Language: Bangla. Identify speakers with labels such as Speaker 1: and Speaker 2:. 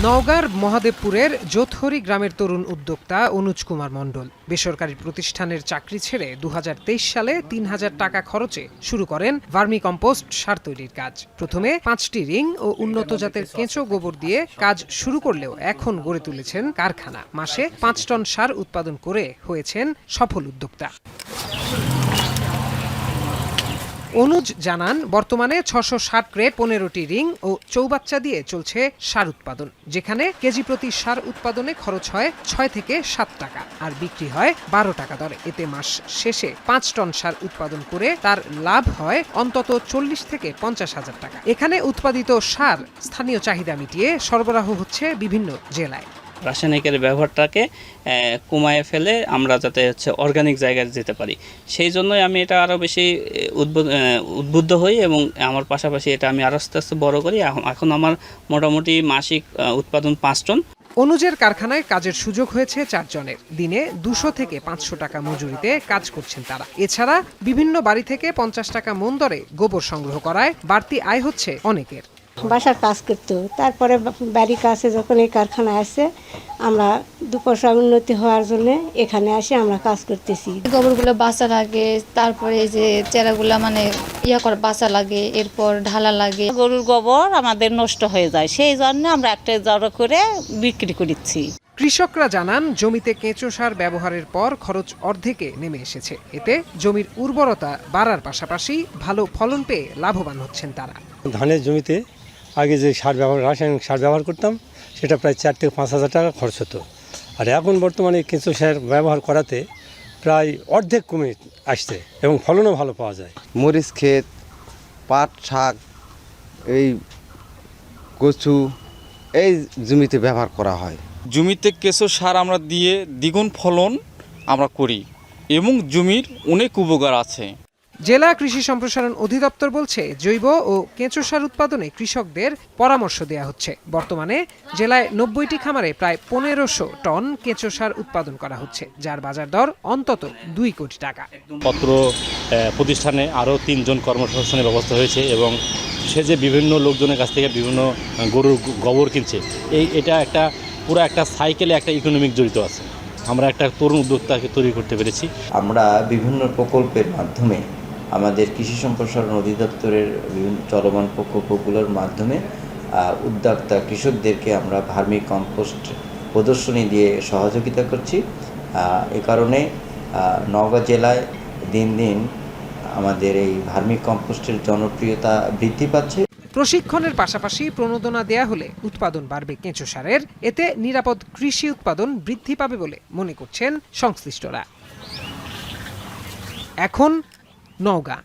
Speaker 1: নওগাঁর মহাদেবপুরের যোথহরি গ্রামের তরুণ উদ্যোক্তা অনুজ কুমার মণ্ডল বেসরকারি প্রতিষ্ঠানের চাকরি ছেড়ে ২০২৩ সালে ৩,০০০ টাকা খরচে শুরু করেন ভার্মি কম্পোস্ট সার তৈরির কাজ। প্রথমে ৫টি রিং ও উন্নত জাতের কেঁচো গোবর দিয়ে কাজ শুরু করলেও এখন গড়ে তুলেছেন কারখানা। মাসে ৫ টন সার উৎপাদন করে হয়েছেন সফল উদ্যোক্তা। অনুজ জানান, বর্তমানে ৬৬০ ক্রেট ১৫টি রিং ও চৌবাচ্চা দিয়ে চলছে সার উৎপাদন, যেখানে কেজি প্রতি সার উৎপাদনে খরচ হয় ৬ থেকে ৭ টাকা আর বিক্রি হয় ১২ টাকা দরে। এতে মাস শেষে ৫ টন সার উৎপাদন করে তার লাভ হয় অন্তত ৪০ থেকে ৫০ হাজার টাকা। এখানে উৎপাদিত সার স্থানীয় চাহিদা মিটিয়ে সরবরাহ হচ্ছে বিভিন্ন জেলায়।
Speaker 2: রাসায়নিকের ব্যবহারটাকে কমায় ফেলে আমরা যাতে অর্গানিক জায়গায় যেতে পারি, সেই জন্যই আমি এটা আরও বেশি উদ্বুদ্ধ হই এবং আমার পাশাপাশি এটা আমি আরও আস্তে আস্তে বড় করি। এখন আমার মোটামুটি মাসিক উৎপাদন ৫ টন।
Speaker 1: অনুজের কারখানায় কাজের সুযোগ হয়েছে ৪ জনের। দিনে ২০০ থেকে ৫০০ টাকা মজুরিতে কাজ করছেন তারা। এছাড়া বিভিন্ন বাড়ি থেকে ৫০ টাকা মণ দরে গোবর সংগ্রহ করায় বাড়তি আয় হচ্ছে অনেকের।
Speaker 3: বাসার কাজ করতো, তারপরে বাড়ির কাছে যখন এই কারখানা আসে আমরা ২ পয়সা উন্নতি হওয়ার জন্য এখানে আসে আমরা কাজ করতেছি।
Speaker 4: গোবরগুলো বাঁচা লাগে, তারপরে যে চেরাগুলো মানে করে বাঁচা লাগে, এরপর ঢালা লাগে।
Speaker 5: গরুর গোবর আমাদের নষ্ট হয়ে যায়, সেই জন্য আমরা একটা জড়ো করে বিক্রি করছি।
Speaker 1: কৃষকরা জানান, জমিতে কেঁচো সার ব্যবহারের পর খরচ অর্ধেকে নেমে এসেছে। এতে জমির উর্বরতা বাড়ার পাশাপাশি ভালো ফলন পেয়ে লাভবান হচ্ছেন তারা।
Speaker 6: ধানের জমিতে আগে যে রাসায়নিক সার ব্যবহার করতাম সেটা প্রায় ৪ থেকে ৫ হাজার টাকা খরচ হতো, আর এখন বর্তমানে কেঁচো সার ব্যবহার করাতে প্রায় অর্ধেক কমে আসছে এবং ফলনও ভালো পাওয়া যায়।
Speaker 7: মরিচ ক্ষেত, পাট শাক, এই কচু এই জমিতে ব্যবহার করা হয়।
Speaker 8: জমিতে কেঁচো সার আমরা দিয়ে দ্বিগুণ ফলন আমরা করি এবং জমির অনেক উপকার আছে।
Speaker 1: জেলা কৃষি সম্প্রসারণ অধিদপ্তর বলছে, জৈব ও কেঁচো সার উৎপাদনে কৃষকদের পরামর্শ দেওয়া হচ্ছে। বর্তমানে জেলায় ৯০টি খামারে প্রায় ১৫০০ টন কেঁচো সার উৎপাদন করা হচ্ছে, যার বাজার দর অন্তত ২ কোটি টাকা।
Speaker 9: পত্র প্রতিষ্ঠানে আরও ৩ জন কর্মসংস্থানের ব্যবস্থা হয়েছে এবং সে যে বিভিন্ন লোকজনের কাছ থেকে বিভিন্ন গরুর গোবর কিনছে, এটা একটা পুরো একটা সাইকেলে একটা ইকোনমিক জড়িত আছে। আমরা একটা তরুণ উদ্যোক্তাকে তৈরি করতে পেরেছি।
Speaker 10: আমরা বিভিন্ন প্রকল্পের মাধ্যমে আমাদের কৃষি সম্প্রসারণ অধিদপ্তরের বিভিন্ন চলমান প্রকল্পগুলোর মাধ্যমে উদ্যোক্তা কৃষকদেরকে আমরা ভার্মি কম্পোস্ট প্রদর্শনী দিয়ে সহযোগিতা করছি। এ কারণে নওগাঁ জেলায় দিন দিন আমাদের এই ভার্মি কম্পোস্টের জনপ্রিয়তা বৃদ্ধি পাচ্ছে।
Speaker 1: প্রশিক্ষণের পাশাপাশি প্রণোদনা দেয়া হলে উৎপাদন বাড়বে কেঁচো সারের। এতে নিরাপদ কৃষি উৎপাদন বৃদ্ধি পাবে বলে মনে করছেন সংশ্লিষ্টরা। এখন নওগাঁ।